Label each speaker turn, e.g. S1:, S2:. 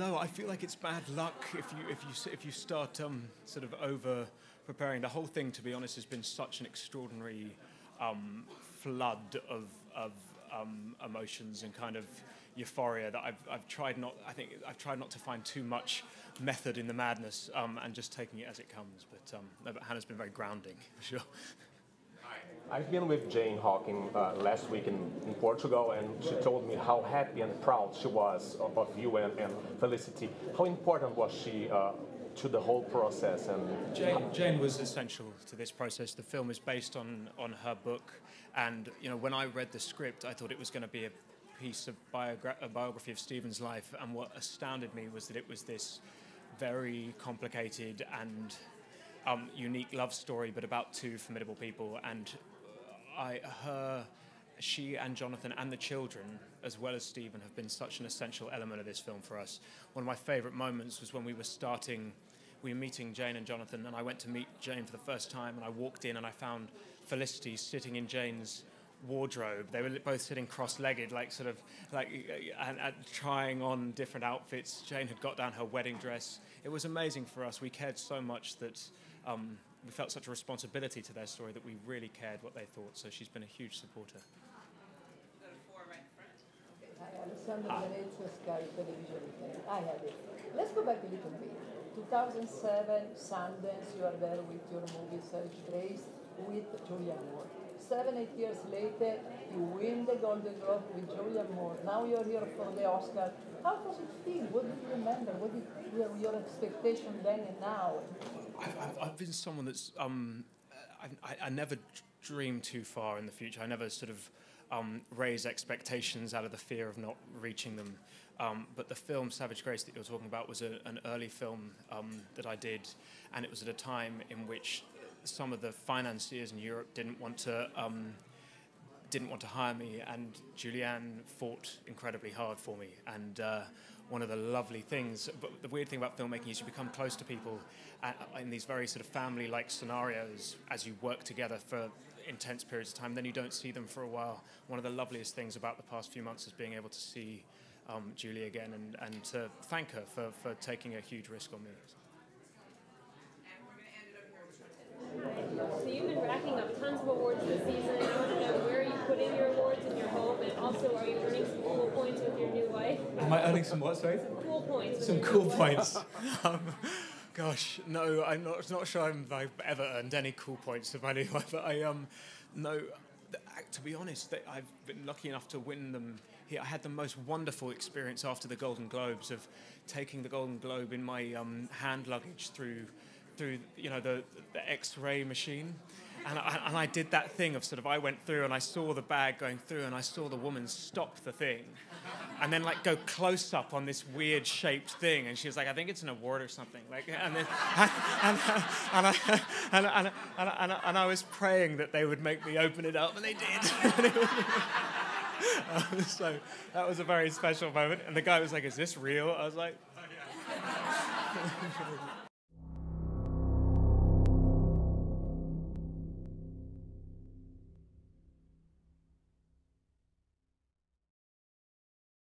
S1: No, I feel like it's bad luck if you start sort of over preparing. The whole thing, to be honest, has been such an extraordinary flood of emotions and kind of euphoria that I've tried not. I think I've tried not to find too much method in the madness and just taking it as it comes. But Hannah's been very grounding for sure.
S2: I've been with Jane Hawking last week in Portugal, and she told me how happy and proud she was of you and Felicity. How important was she to the whole process? And
S1: Jane was essential to this process. The film is based on her book, and when I read the script, I thought it was going to be a piece of a biography of Stephen's life, and what astounded me was that it was this very complicated and unique love story, but about two formidable people. And she and Jonathan and the children, as well as Stephen, have been such an essential element of this film for us. One of my favourite moments was when we were meeting Jane and Jonathan, and I went to meet Jane for the first time, and I walked in and I found Felicity sitting in Jane's wardrobe. They were both sitting cross-legged, and trying on different outfits. Jane had got down her wedding dress. It was amazing for us. We cared so much that we felt such a responsibility to their story that we really cared what they thought. So she's been a huge supporter.
S3: Hi, Alessandro Venezia, Sky Television. I have it. Let's go back a little bit. 2007, Sundance, you are there with your movie Serge Grace with Julianne Moore. 7-8 years later, you win the Golden Globe with Julianne Moore. Now you're here for the Oscar. How does it feel? What do you remember? What were your expectations then and now?
S1: I've been someone that's I never dream too far in the future. I never sort of raise expectations out of the fear of not reaching them. But the film Savage Grace that you're talking about was an early film that I did, and it was at a time in which some of the financiers in Europe didn't want to hire me, and Julianne fought incredibly hard for me. And one of the lovely things, but the weird thing about filmmaking is you become close to people in these very sort of family-like scenarios as you work together for intense periods of time. Then you don't see them for a while. One of the loveliest things about the past few months is being able to see Julie again and to thank her for taking a huge risk on me.
S4: So you've been racking up tons of awards this season. I want to know, where are you putting your awards in your home, and also are you earning some cool points with your new wife?
S1: Am I earning some what, sorry?
S4: Some cool points.
S1: Some cool points. Gosh, no, I'm not sure I've ever earned any cool points with my new wife, but no, to be honest, I've been lucky enough to win them here. I had the most wonderful experience after the Golden Globes of taking the Golden Globe in my hand luggage through the X-ray machine, and I did that thing of sort of I went through and I saw the bag going through and I saw the woman stop the thing, and then go close up on this weird shaped thing, and she was like, I think it's an award or something, and I was praying that they would make me open it up, and they did. So that was a very special moment, and the guy was like, "Is this real?" I was like, "Oh, yeah."